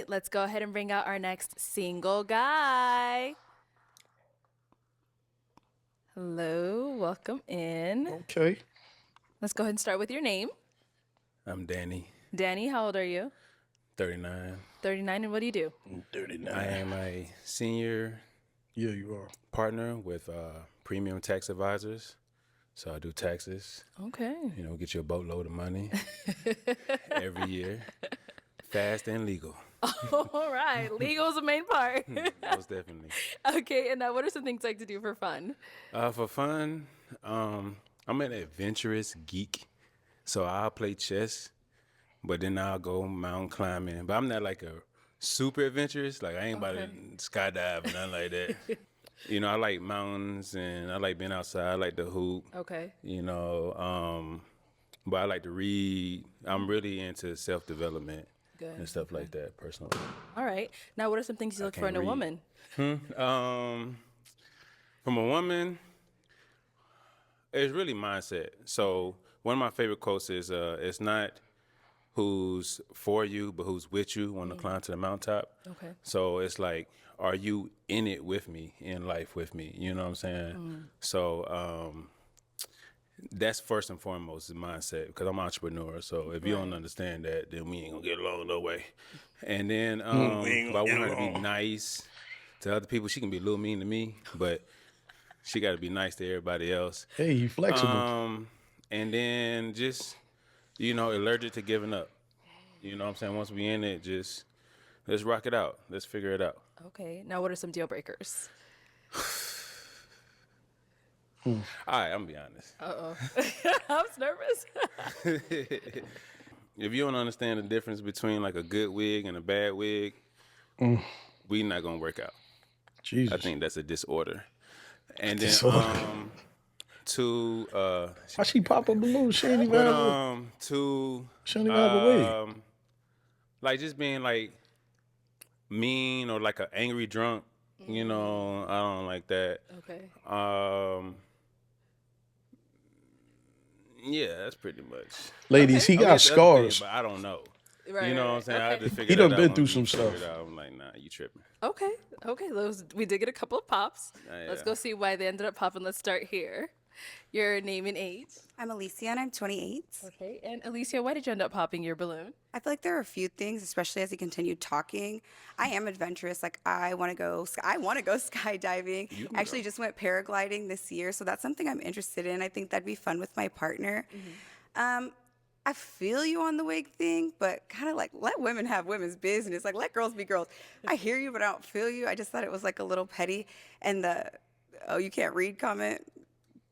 Let's go ahead and bring out our next single guy. Hello, welcome in. Okay. Let's go ahead and start with your name. I'm Danny, Danny, how old are you? 39. 39, and what do you do? 39. I am a senior Yeah, you are. partner with Premium Tax Advisors. So I do taxes, Okay. get you a boatload of money every year. Fast and legal. All right, legal is the main part. Most definitely. Okay, and now what are some things you like to do for fun? For fun, I'm an adventurous geek. So I'll play chess, but then I'll go mountain climbing. But I'm not like a super adventurous. Like I ain't about to skydive or nothing like that. I like mountains and I like being outside. I like to hoop. Okay. But I like to read. I'm really into self-development Good. and stuff like that personally. All right. Now, what are some things you look for in can't a read. woman? From a woman, it's really mindset. So one of my favorite quotes is, it's not who's for you, but who's with you when to climb to the mountaintop. Okay. So it's like, are you in it with me, in life with me? You know what I'm saying? So that's first and foremost is mindset, because I'm an entrepreneur. So if you don't understand that, then we ain't gonna get along no way. And then but I want her to be nice to other people. She can be a little mean to me, but she got to be nice to everybody else. Hey, you flexible. And then just, allergic to giving up. You know what I'm saying? Once we in it, just let's rock it out. Let's figure it out. Okay. Now, what are some deal breakers? All right, I'm gonna be honest. Uh-oh. I was nervous. If you don't understand the difference between like a good wig and a bad wig, we not gonna work out. Jesus. I think that's a disorder. And then Disorder. to Why she pop a balloon? She ain't even have a, to she don't even have a wig. like just being like mean or like an angry drunk, I don't like that. Okay. Yeah, that's pretty much. Ladies, he I mean, got it's the other thing, scars. but I don't know. Right, You know right, what I'm saying? I okay. just figured He that done out been when through we some figured stuff. it out. I'm like, nah, you tripping. Okay. Okay. We did get a couple of pops. Let's Yeah. go see why they ended up popping. Let's start here. Your name and age. I'm Alicia and I'm 28. Okay. And Alicia, why did you end up popping your balloon? I feel like there are a few things, especially as he continued talking. I am adventurous. Like I want to go. I want to go skydiving. can I actually just went paragliding this year, so that's something I'm interested in. I think that'd be fun with my partner. I feel you on the wig thing, but kind of like let women have women's business. Like let girls be girls. I hear you, but I don't feel you. I just thought it was like a little petty. And the oh you can't read comment,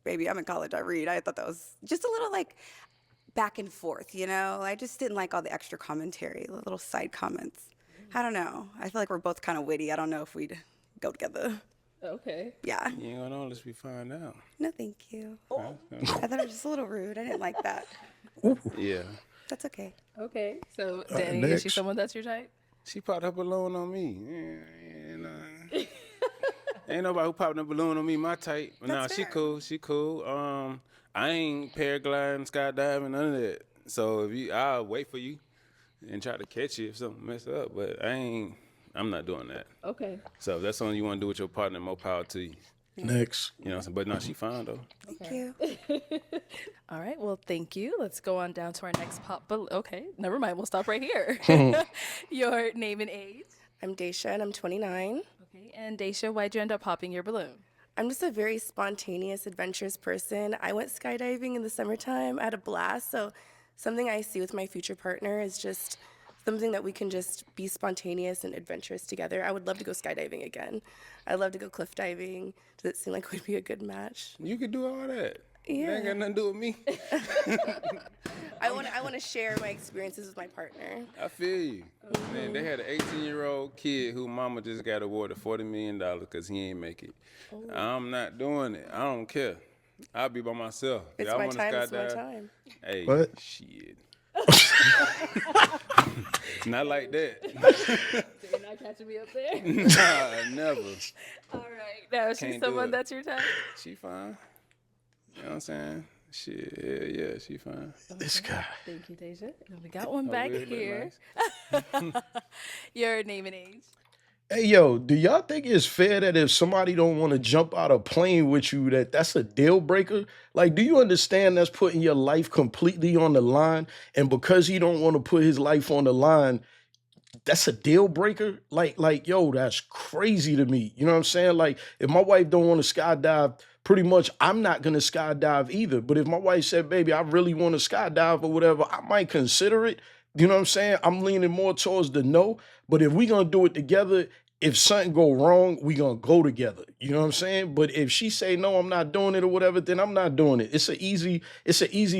baby, I'm in college. I read. I thought that was just a little like back and forth. I just didn't like all the extra commentary, the little side comments. I don't know. I feel like we're both kind of witty. I don't know if we'd go together. Okay. Yeah. You ain't gonna know unless we find out. No, thank you. I thought it was just a little rude. I didn't like that. Yeah. That's okay. Okay. So, Danny, is she next. someone that's your type? She popped her balloon on me. Yeah, ain't nobody who popped a balloon on me my type. But nah, That's she fair. cool. She cool. I ain't paragliding, skydiving, none of that. So I'll wait for you and try to catch you if something mess up. But I'm not doing that. Okay. So if that's something you want to do with your partner, more power to you. Next. You know what I'm saying? But no, she fine though. Thank you. All right. Well, thank you. Let's go on down to our next pop. Okay. Never mind. We'll stop right here. Your name and age. I'm Daisha and I'm 29. Okay. And Daisha, why'd you end up popping your balloon? I'm just a very spontaneous, adventurous person. I went skydiving in the summertime. I had a blast. So something I see with my future partner is just something that we can just be spontaneous and adventurous together. I would love to go skydiving again. I'd love to go cliff diving. Does it seem like we'd be a good match? You can do all that. Yeah. That ain't got nothing to do with me. I want to share my experiences with my partner. I feel you. Man, they had an 18-year-old kid who mama just got awarded $40 million because he ain't make it. I'm not doing it. I don't care. I'll be by myself. It's Y'all my wanna time. It's my skydive? time. Hey, What? shit. Not like that. So you're not catching me up there? Nah, never. All right. Now, is she Can't do someone it. that's your type? She fine. You know what I'm saying? Shit, yeah, she fine. This guy. Thank you, Deja. And we got one Oh, back really? here. Nice. Your name and age. Hey, yo, do y'all think it's fair that if somebody don't want to jump out a plane with you, that's a deal breaker? Like, do you understand that's putting your life completely on the line? And because he don't want to put his life on the line, that's a deal breaker. Yo, that's crazy to me. You know what I'm saying? Like, if my wife don't want to skydive, pretty much I'm not gonna skydive either. But if my wife said, baby, I really want to skydive or whatever, I might consider it. You know what I'm saying? I'm leaning more towards the no. But if we gonna do it together, if something go wrong, we gonna go together. You know what I'm saying? But if she say no, I'm not doing it or whatever, then I'm not doing it. It's an easy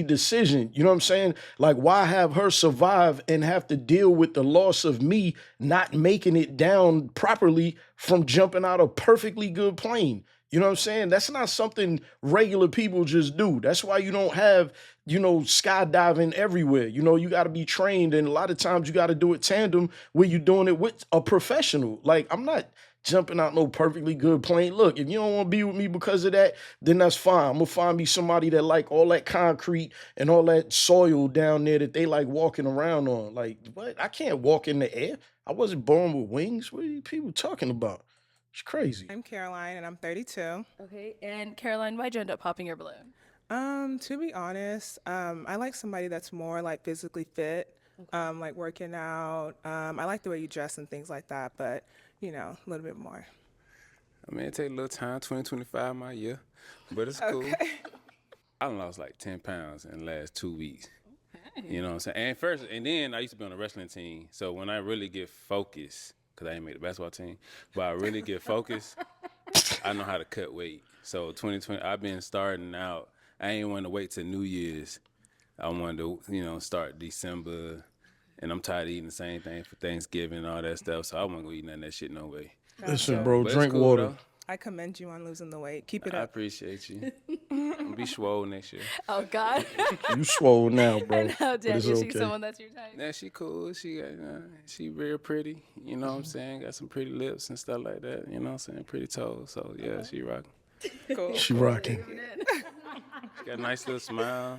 decision. You know what I'm saying? Like, why have her survive and have to deal with the loss of me not making it down properly from jumping out a perfectly good plane? You know what I'm saying? That's not something regular people just do. That's why you don't have, skydiving everywhere. You got to be trained. And a lot of times you got to do it tandem where you're doing it with a professional. Like, I'm not jumping out no perfectly good plane. Look, if you don't want to be with me because of that, then that's fine. I'm going to find me somebody that like all that concrete and all that soil down there that they like walking around on. Like, what? I can't walk in the air. I wasn't born with wings. What are you people talking about? It's crazy. I'm Caroline, and I'm 32. Okay. And Caroline, why'd you end up popping your balloon? To be honest, I like somebody that's more like physically fit, like working out. I like the way you dress and things like that, but a little bit more. I mean, it take a little time, 2025 my year, but it's cool. Okay. I done lost like 10 pounds in the last 2 weeks. You know what I'm saying? And then I used to be on a wrestling team, so when I really get focused, because I ain't made the basketball team, but I really get focused, I know how to cut weight. So 2020, I've been starting out. I ain't want to wait till New Year's. I wanted to, start December, and I'm tired of eating the same thing for Thanksgiving and all that stuff, so I wasn't going to eat none of that shit no way. Listen, bro, But it's drink cool, water. though. I commend you on losing the weight. Keep it I up. appreciate you. I'm going to be swole next year. Oh, God. You swole now, bro. And how, But Danny, it's is she okay. someone that's your type? Yeah, she cool. She real pretty. You know what I'm saying? Got some pretty lips and stuff like that. You know what I'm saying? Pretty toes. So, yeah, she rocking. Cool. She rocking. She got a nice little smile.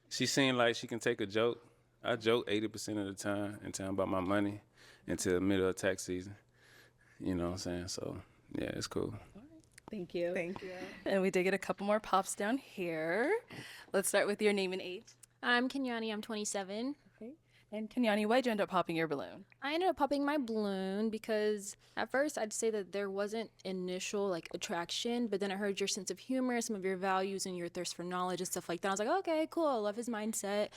She seemed like she can take a joke. I joke 80% of the time and tell about my money until the middle of tax season. You know what I'm saying? So, yeah, it's cool. Thank you. Thank you. And we did get a couple more pops down here. Let's start with your name and age. I'm Kenyani. I'm 27. Okay. And Kenyani, why'd you end up popping your balloon? I ended up popping my balloon because at first I'd say that there wasn't initial attraction, but then I heard your sense of humor, some of your values, and your thirst for knowledge and stuff like that. I was like, okay, cool. I love his mindset.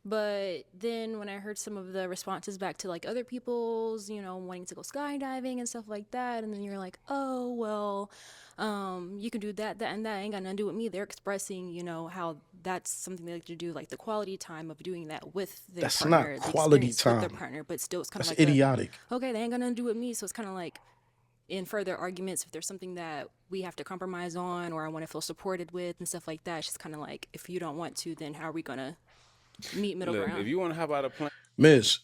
But then when I heard some of the responses back to other people's, wanting to go skydiving and stuff like that, and then you're like, oh, well, you can do that, and that ain't got nothing to do with me. They're expressing, how that's something they like to do, like the quality time of doing that with their That's partner. not the quality experience with time. their partner, but still it's kind That's of like idiotic. okay, they ain't got nothing to do with me. So it's kind of like in further arguments, if there's something that we have to compromise on or I want to feel supported with and stuff like that, it's just kind of like, if you don't want to, then how are we going to meet middle Look, ground? if you want to hop out a plane, Miss,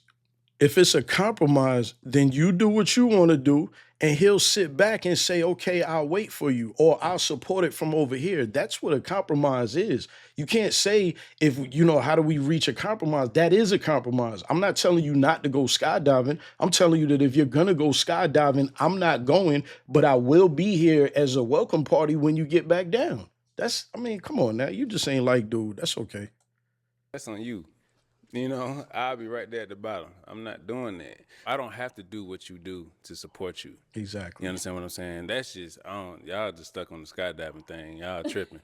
if it's a compromise, then you do what you want to do, and he'll sit back and say, okay, I'll wait for you, or I'll support it from over here. That's what a compromise is. You can't say, how do we reach a compromise? That is a compromise. I'm not telling you not to go skydiving. I'm telling you that if you're going to go skydiving, I'm not going, but I will be here as a welcome party when you get back down. Come on now. You just ain't like, dude. That's okay. that's on you. I'll be right there at the bottom. I'm not doing that. I don't have to do what you do to support you. Exactly. You understand what I'm saying? That's just, y'all just stuck on the skydiving thing. Y'all tripping.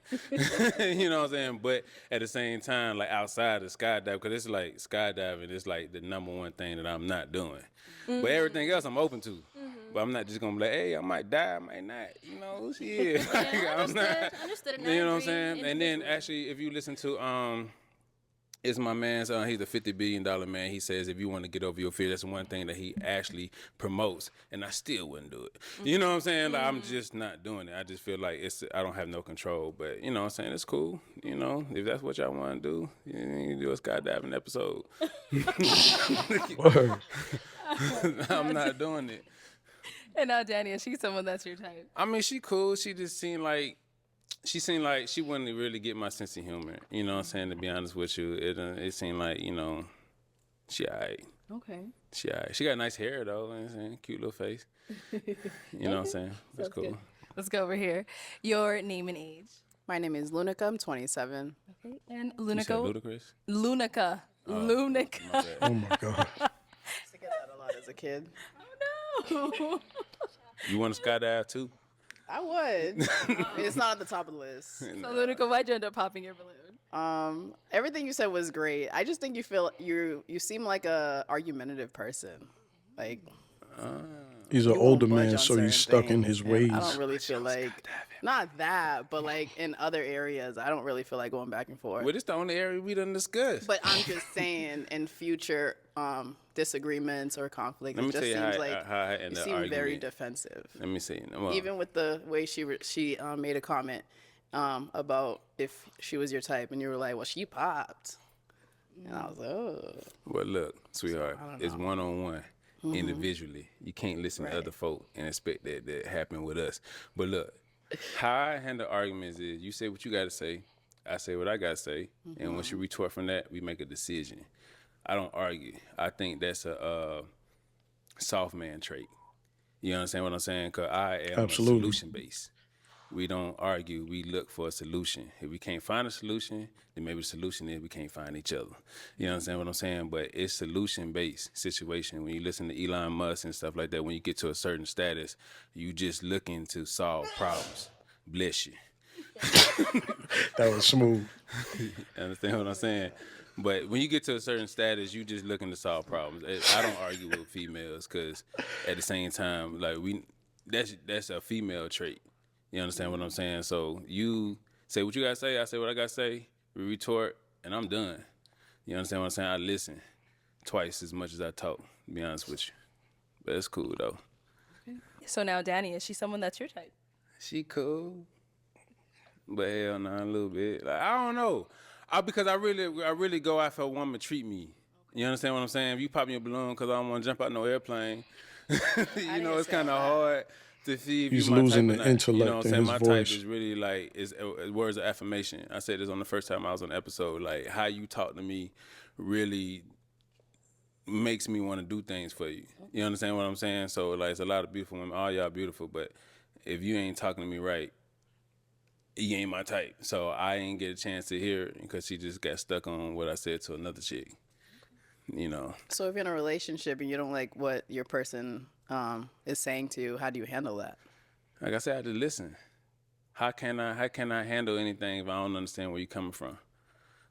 You know what I'm saying? But at the same time, outside of skydiving, because it's like skydiving is the number one thing that I'm not doing. Mm-hmm. But everything else I'm open to. Mm-hmm. But I'm not just going to be like, hey, I might die, I might not. Shit. Understood. And You know what I'm saying? And then actually, if you listen to, it's my man's, he's a $50 billion man. He says if you want to get over your fear, that's one thing that he actually promotes. And I still wouldn't do it. You know what I'm saying? I'm just not doing it. I just feel like I don't have no control. But, you know what I'm saying? It's cool. If that's what y'all want to do, you can do a skydiving episode. Word. I'm not doing it. And now, Danny, is she someone that's your type? I mean, she cool. She just seemed like she seemed like she wouldn't really get my sense of humor. You know what I'm saying? To be honest with you, it seemed like, you know, she alright. Okay. She alright. She got nice hair though. You know what I'm saying? Cute little face. You know what I'm saying? That's Sounds cool. good. Let's go over here. Your name and age. My name is Lunica. I'm 27. Okay. And You said Lunica. Ludacris? Lunica. Lunica. My bad. Oh my God. I used to get that a lot as a kid. No. You want to skydive too? I would. It's not at the top of the list. So Lunica, why'd you end up popping your balloon? Everything you said was great. I just think you seem like a argumentative person. Like He's an you won't older budge man, on so he's certain stuck in things, his and ways. I don't really feel like not that, but like in other areas, I don't really feel like going back and forth. Well, this the only area we done discussed. But I'm just saying, in future disagreements or conflicts, Let it me just tell you seems how like I end you the seem very argument. defensive. Let me see. Well, Even with the way she made a comment about if she was your type, and you were like, well, she popped. And I was like, oh. well, look, sweetheart, it's one-on-one. Individually, you can't listen to other folk and expect that happen with us. But look, how I handle arguments is you say what you got to say, I say what I got to say, and once you retort from that, we make a decision. I don't argue. I think that's a soft man trait. You understand what I'm saying? Because I am Absolutely. solution based. We don't argue. We look for a solution. If we can't find a solution, then maybe the solution is we can't find each other. You understand what I'm saying? But it's solution-based situation. When you listen to Elon Musk and stuff like that, when you get to a certain status, you just looking to solve problems. Bless you. That was smooth. Understand what I'm saying? But when you get to a certain status, you just looking to solve problems. I don't argue with females because at the same time, like that's a female trait. You understand what I'm saying? So you say what you gotta say, I say what I gotta say, we retort, and I'm done. You understand what I'm saying? I listen twice as much as I talk, to be honest with you. But it's cool though. So now, Danny, is she someone that's your type? She cool. But hell nah, a little bit. Like I don't know. Because I really go after a woman treat me. You understand what I'm saying? If you pop me a balloon because I don't want to jump out no airplane, you know, it's kind of hard to see if He's you my losing type the or not. intellect You know what I'm in saying? his My voice. type is really like is words of affirmation. I said this on the first time I was on the episode. Like how you talk to me really makes me want to do things for you. You understand what I'm saying? So like it's a lot of beautiful women. All y'all beautiful, but if you ain't talking to me right, you ain't my type. So I ain't get a chance to hear it because she just got stuck on what I said to another chick. You know. So if you're in a relationship and you don't like what your person is saying to you, how do you handle that? Like I said, I have to listen. How can I handle anything if I don't understand where you're coming from?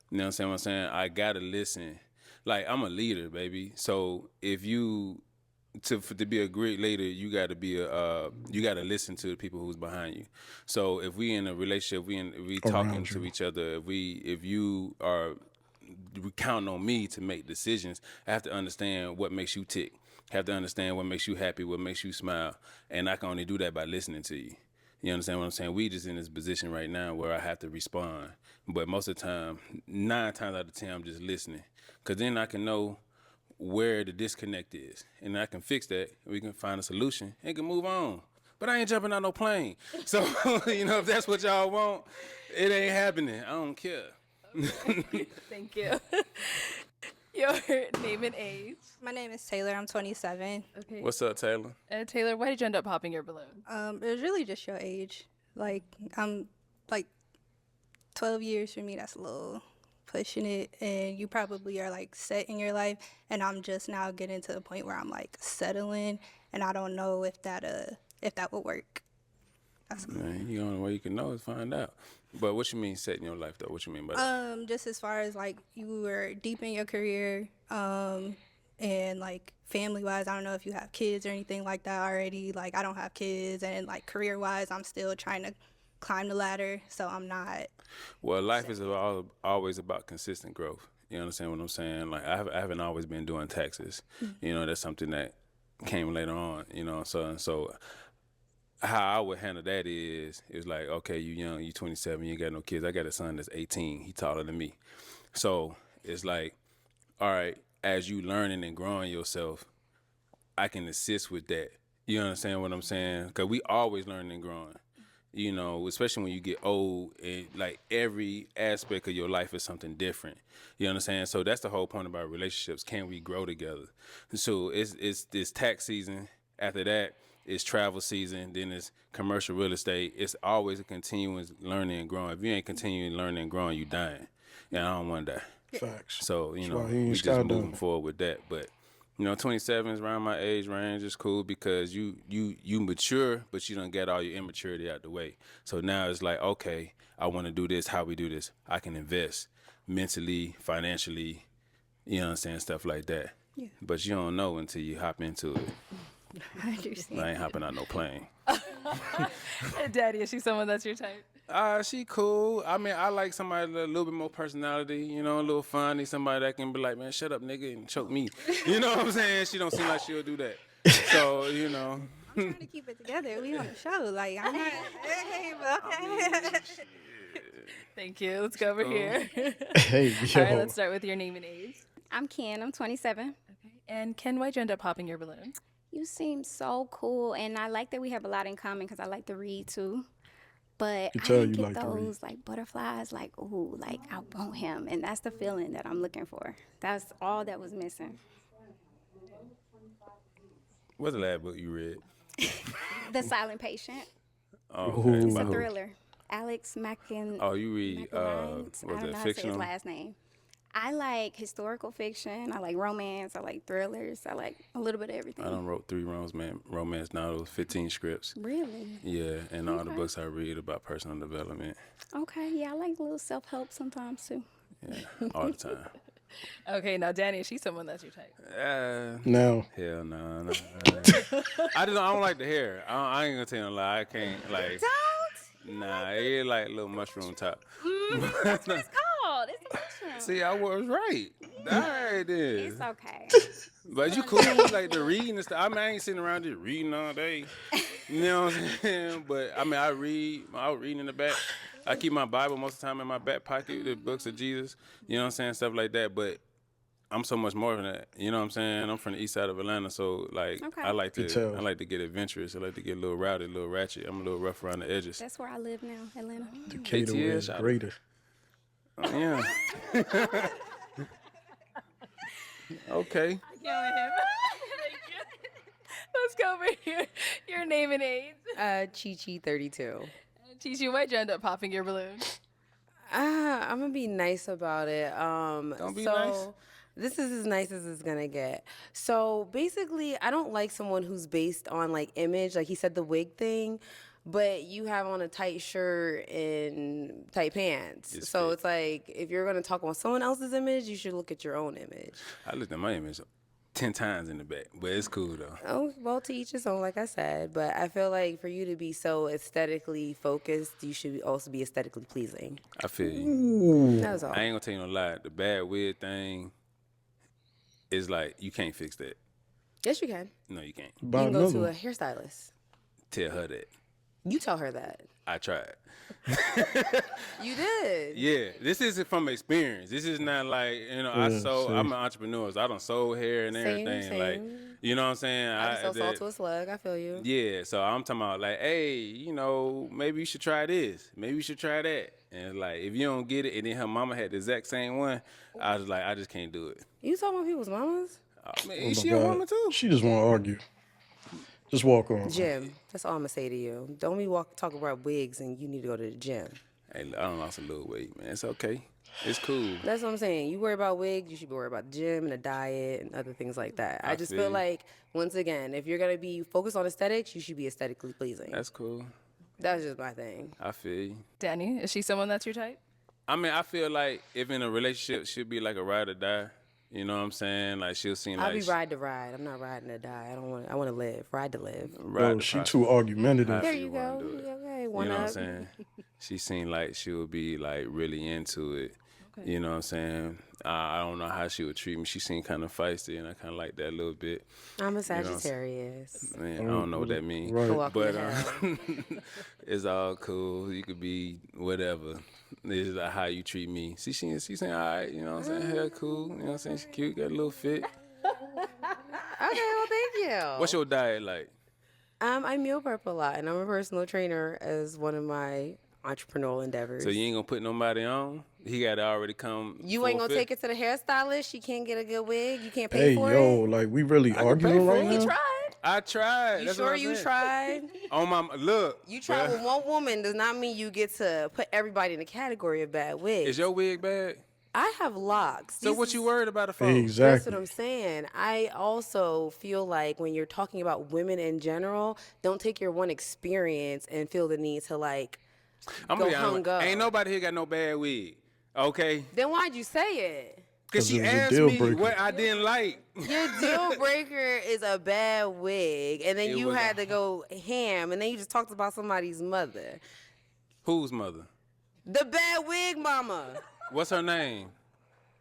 You know what I'm saying? I gotta listen. Like I'm a leader, baby. So if you to be a great leader, you gotta listen to the people who's behind you. So if we in a relationship, we talking to each other, if you are counting on me to make decisions, I have to understand what makes you tick. I have to understand what makes you happy, what makes you smile. And I can only do that by listening to you. You understand what I'm saying? We just in this position right now where I have to respond. But most of the time, 9 times out of 10, I'm just listening. Because then I can know where the disconnect is. And I can fix that. We can find a solution and can move on. But I ain't jumping out no plane. So, you know, if that's what y'all want, it ain't happening. I don't care. Thank you. Your name and age. My name is Taylor. I'm 27. Okay. What's up, Taylor? Taylor, why did you end up popping your balloon? It was really just your age. Like, I'm like 12 years for me. That's a little pushing it. And you probably are like set in your life. And I'm just now getting to the point where I'm like settling. And I don't know if that would work. That's Man, the only way you can know is find out. But what you mean set in your life, though? What you mean by that? just as far as like you were deep in your career, and like family wise, I don't know if you have kids or anything like that already. Like I don't have kids, and like career wise, I'm still trying to climb the ladder, so I'm not. Well, life is always about consistent growth. You understand what I'm saying? Like I haven't always been doing taxes. You know, that's something that came later on. You know, so how I would handle that is like, okay, you young, you 27, you ain't got no kids. I got a son that's 18. He taller than me. So it's like, all right, as you learning and growing yourself, I can assist with that. You understand what I'm saying? Because we always learning and growing. You know, especially when you get old, and like every aspect of your life is something different. You understand? So that's the whole point about relationships. Can we grow together? So it's this tax season. After that, it's travel season. Then it's commercial real estate. It's always a continuous learning and growing. If you ain't continuing learning and growing, you dying. And I don't want that. Facts. So, you That's know, why he ain't we just skydiving. moving forward with that. But, you know, 27 is around my age range. Is cool because you mature, but you don't get all your immaturity out the way. So now it's like, okay, I want to do this. How we do this? I can invest mentally, financially, you know what I'm saying, stuff like that. Yeah. But you don't know until you hop into it. I understand. I ain't hopping out no plane. Daddy, is she someone that's your type? She cool. I mean, I like somebody with a little bit more personality, you know, a little funny, somebody that can be like, man, shut up, nigga, and choke me. You know what I'm saying? She don't seem like she'll do that. So, you know. I'm trying to keep it together. We on the show. Like, I'm not. Hey, but okay. Thank you. Let's go over here. Hey, yo. All right, let's start with your name and age. I'm Ken. I'm 27. Okay. And Ken, why'd you end up popping your balloon? You seem so cool, and I like that we have a lot in common because I like to read too. But Can I tell didn't you get like to read. those like butterflies, like ooh, like I want him, and that's the feeling that I'm looking for. That's all that was missing. What's the last book you read? The Silent Patient. Oh, Ooh. okay. It's By a who? thriller. Alex Mackin. Oh, you read, McAlliance. I was don't it know how to say his fictional? last name. I like historical fiction. I like romance. I like thrillers. I like a little bit of everything. I done wrote 3 romance novels, 15 scripts. Really? Yeah, and all the Okay. books I read about personal development. Okay. Yeah, I like a little self-help sometimes too. Yeah, all the time. Okay, now Danny, is she someone that's your type? No. Hell no. I don't like the hair. I ain't gonna tell you no lie. I can't like. Don't. Nah, it like a little mushroom top. That's what it's called. It's a mushroom. See, I was right. All right then. It's okay. But you cool like the reading and stuff. I mean, I ain't sitting around just reading all day. You know what I'm saying? But I mean, I was reading in the back. I keep my Bible most of the time in my back pocket, the books of Jesus. You know what I'm saying? Stuff like that. But I'm so much more than that. You know what I'm saying? I'm from the east side of Atlanta, so like Okay. I like You tell. to get adventurous. I like to get a little rowdy, a little ratchet. I'm a little rough around the edges. That's where I live now, Atlanta. Decatur ATL is shop. greater. Yeah. Okay. Let's go over here. Your name and age. Chi-Chi 32. Tishu, why'd you end up popping your balloon? I'm gonna be nice about it. Don't be so nice. This is as nice as it's gonna get. So basically, I don't like someone who's based on like image. Like he said, the wig thing, but you have on a tight shirt and tight pants. It's so fit. it's like if you're gonna talk about someone else's image, you should look at your own image. I looked at my image 10 times in the back, but it's cool though. Oh, well, to each his own, like I said. But I feel like for you to be so aesthetically focused, you should also be aesthetically pleasing. I feel you. That was all. I ain't gonna tell you no lie. The bad wig thing is like you can't fix that. Yes, you can. No, you can't. Buy You can go another to a one. hairstylist. Tell her that. You tell her that. I tried. You did. Yeah, this is from experience. This is not like, you know, Yeah, I'm an entrepreneur, so I done sold hair and Same, everything. Like, same. you know what I'm saying? I just sell salt that- to a slug. I feel you. Yeah, so I'm talking about like, hey, you know, maybe you should try this. Maybe you should try that. And like, if you don't get it, and then her mama had the exact same one, I was like, I just can't do it. You talking about people's mamas? I mean, Oh is my she a God. woman too? She just want to argue. Just walk on. Gym. That's all I'm gonna say to you. Don't be talking about wigs and you need to go to the gym. Hey, I done lost a little weight, man. It's okay. It's cool. That's what I'm saying. You worry about wigs, you should be worried about the gym and the diet and other things like that. I just feel feel you. like, once again, if you're gonna be focused on aesthetics, you should be aesthetically pleasing. That's cool. That's just my thing. I feel you. Danny, is she someone that's your type? I mean, I feel like if in a relationship, she'll be like a ride or die. You know what I'm saying? Like she'll seem I'll like be ride to ride. I'm not riding to die. I want to live. Ride to live. ride Yo, to she prosper. too argumentative. However There you wanna go. do it. Okay, You one know what I'm up. saying? She seemed like she would be like really into it. You know what I'm saying? I don't know how she would treat me. She seemed kind of feisty, and I kind of like that a little bit. I'm a know what I'm saying? Sagittarius. Man, I don't know what that means. Right. Welcome But to hell. it's all cool. You could be whatever. This is like how you treat me. See, she saying all right. You know what I'm saying? Hair cool. You know what I'm saying? She cute. Got a little fit. Okay, well, thank you. What's your diet like? I meal prep a lot, and I'm a personal trainer as one of my entrepreneurial endeavors. So you ain't gonna put nobody on? He got to already come. You ain't gonna take it to the hairstylist? She can't get a good wig? You can't pay Hey, for yo, it? like we really I can pay arguing for right it. now? He tried. I tried. You That's sure what I'm you saying. tried? On my look. You tried with one woman does not mean you get to put everybody in the category of bad wigs. Is your wig bad? I have locks. So what you worried about it for? That's Exactly. what I'm saying. I also feel like when you're talking about women in general, don't take your one experience and feel the need to like I'm go gonna be honest. hung up. Ain't nobody here got no bad wig. Okay? Then why'd you say it? Because 'Cause she it was a asked deal me breaker. what I didn't like. Your deal breaker is a bad wig, and then It you was had to go ham, and then you just talked about somebody's mother. Whose mother? The bad wig mama. What's her name?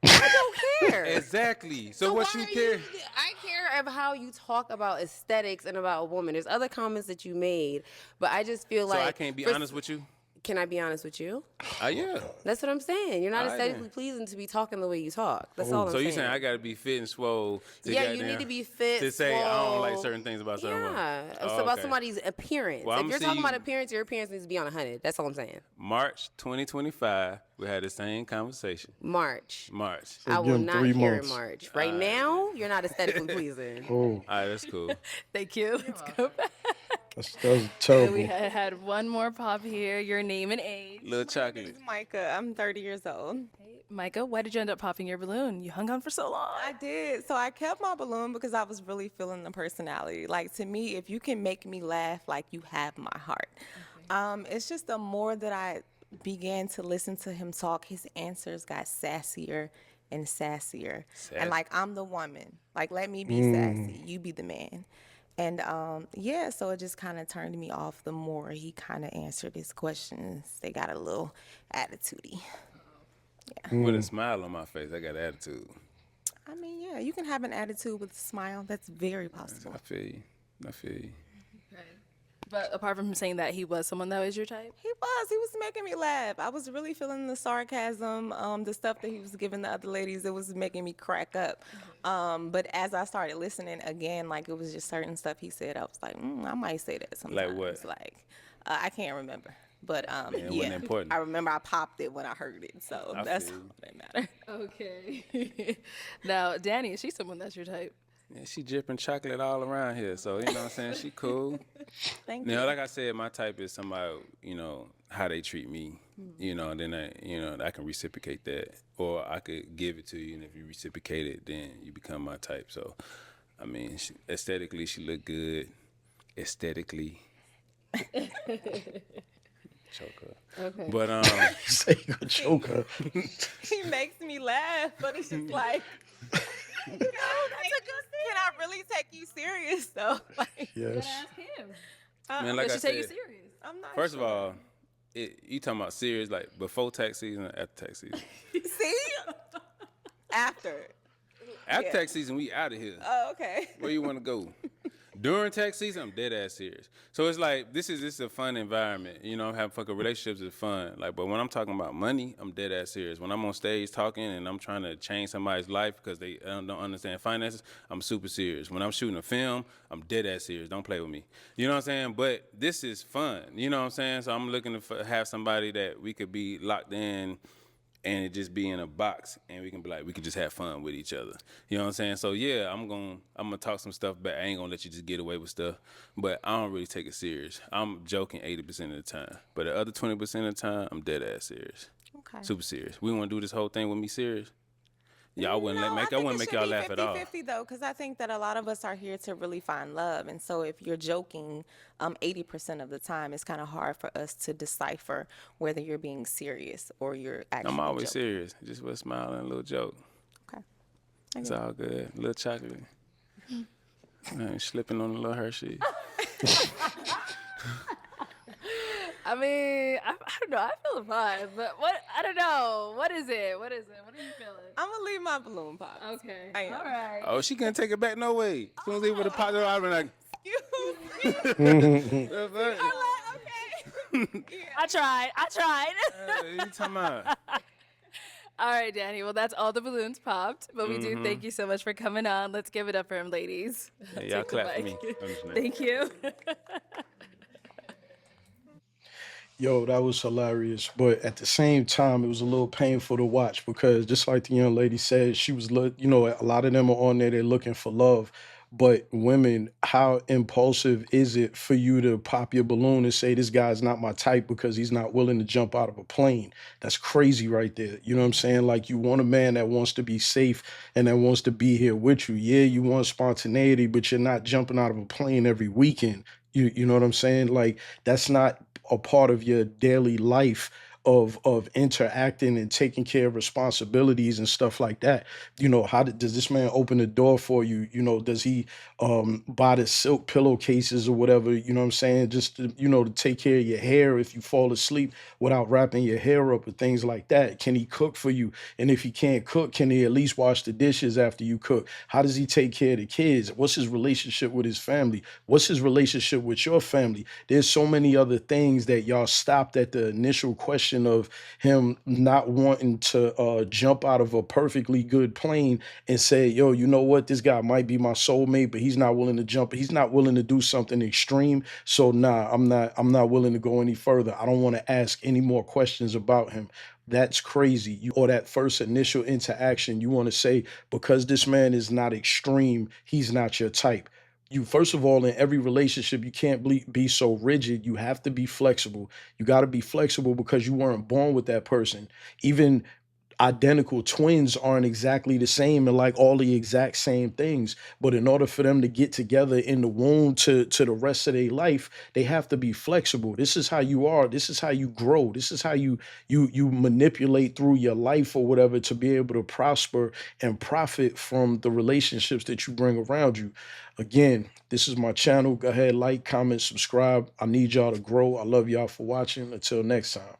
I don't care. Exactly. So what why you are care? I care of how you talk about aesthetics and about a woman. There's other comments that you made, but I just feel So like I can't be for- honest with you? Can I be honest with you? Yeah. That's what I'm saying. You're not All right, aesthetically then. pleasing to be talking the way you talk. That's all I'm So saying. you saying I gotta be fit and swole to Yeah, you goddamn- need to be fit, to say I don't like swole. certain things about certain women. Yeah, Oh, it's about okay. somebody's appearance. Well, If I'ma you're see talking you- about appearance, your appearance needs to be on 100. That's all I'm saying. March 2025, we had the same conversation. March. March. I will give 'em not 3 hear in months. March. Right now, you're not aesthetically pleasing. Oh, All right, that's cool. Thank you. Let's go back. that's We terrible. had one more pop here. Your name and age. Little chocolate. Micah. I'm 30 years old. Micah, why did you end up popping your balloon? You hung on for so long. I did. So I kept my balloon because I was really feeling the personality. Like, to me, if you can make me laugh, like, you have my heart. It's just the more that I began to listen to him talk, his answers got sassier and sassier. And, like, I'm the woman. Like, let me be sassy. You be the man. And, yeah, so it just kind of turned me off the more he kind of answered his questions. They got a little attitude-y. With a smile on my face, I got attitude. I mean, yeah, you can have an attitude with a smile. That's very possible. I feel you. I feel you. But apart from him saying that he was someone that was your type? He was making me laugh. I was really feeling the sarcasm, the stuff that he was giving the other ladies. It was making me crack up. But as I started listening again, like it was just certain stuff he said, I was like, I might say that sometimes. Like what? Like, I can't remember. But it wasn't important. I remember I popped it when I heard it. So I that's feel all you. that matters. Okay. Now, Danny, is she someone that's your type? Yeah, she dripping chocolate all around here, so you know what I'm saying? She cool. Thank You know, you. like I said, my type is somebody, you know, how they treat me, you know, and then I can reciprocate that, or I could give it to you, and if you reciprocate it, then you become my type. So, I mean, aesthetically, she look good. Aesthetically. Choke her. Okay. But Say you gonna choke her. He makes me laugh, but it's just like, you know, can I really take you serious though? Like, Yes. man, like I Does she take you said, serious? I'm not. first of all, you talking about serious like before tax season or after tax season? See, after. After tax season, we out of here. Oh, okay. Where you want to go? During tax season, I'm dead ass serious. So it's like this is a fun environment. You know, having fucking relationships is fun. Like, but when I'm talking about money, I'm dead ass serious. When I'm on stage talking and I'm trying to change somebody's life because they don't understand finances, I'm super serious. When I'm shooting a film, I'm dead ass serious. Don't play with me. You know what I'm saying? But this is fun. You know what I'm saying? So I'm looking to have somebody that we could be locked in and it just be in a box and we can be like, we can just have fun with each other. You know what I'm saying? So yeah, I'm gonna talk some stuff back. I ain't gonna let you just get away with stuff. But I don't really take it serious. I'm joking 80% of the time. But the other 20% of the time, I'm dead ass serious. Okay. Super serious. We wanna do this whole thing with me serious? Yeah, I wouldn't No, make y'all laugh at all. 50-50 though, because I think that a lot of us are here to really find love, and so if you're joking, 80% of the time, it's kind of hard for us to decipher whether you're being serious or you're actually. I'm always joking. serious. Just with a smile and a little joke. Okay. It's all good. A little chocolate. Man, slipping on a little Hershey. I mean, I don't know. I feel the vibe, but what? I don't know. What is it? What is it? What are you feeling? I'm gonna leave my balloon pop. Okay. I am. All right. Oh, she can't take it back no way. As soon as they would have popped it, I'd be like, Excuse me. "What's that?" Okay. I tried. You talking about? All right, Danny. Well, that's all the balloons popped. But we do thank you so much for coming on. Let's give it up for him, ladies. Hey, y'all Take the clap for mic. me. I'm just playing. Thank you. Yo, that was hilarious. But at the same time, it was a little painful to watch because just like the young lady said, she was, a lot of them are on there, they're looking for love. But women, how impulsive is it for you to pop your balloon and say, this guy's not my type because he's not willing to jump out of a plane? That's crazy right there. You know what I'm saying? Like, you want a man that wants to be safe and that wants to be here with you. Yeah, you want spontaneity, but you're not jumping out of a plane every weekend. You know what I'm saying? Like, that's not a part of your daily life of interacting and taking care of responsibilities and stuff like that. Does this man open the door for you? Does he buy the silk pillowcases or whatever, you know what I'm saying, just to take care of your hair if you fall asleep without wrapping your hair up or things like that? Can he cook for you? And if he can't cook, can he at least wash the dishes after you cook? How does he take care of the kids? What's his relationship with his family? What's his relationship with your family? There's so many other things that y'all stopped at the initial question of him not wanting to jump out of a perfectly good plane and say, yo, you know what, this guy might be my soulmate, but he's not willing to jump. He's not willing to do something extreme. So nah, I'm not willing to go any further. I don't want to ask any more questions about him. That's crazy. Or that first initial interaction, you want to say, because this man is not extreme, he's not your type. You, first of all, in every relationship, you can't be so rigid. You have to be flexible. You got to be flexible because you weren't born with that person. Even identical twins aren't exactly the same and like all the exact same things. But in order for them to get together in the womb to the rest of their life, they have to be flexible. This is how you are. This is how you grow. This is how you manipulate through your life or whatever to be able to prosper and profit from the relationships that you bring around you. Again, this is my channel. Go ahead, like, comment, subscribe. I need y'all to grow. I love y'all for watching. Until next time.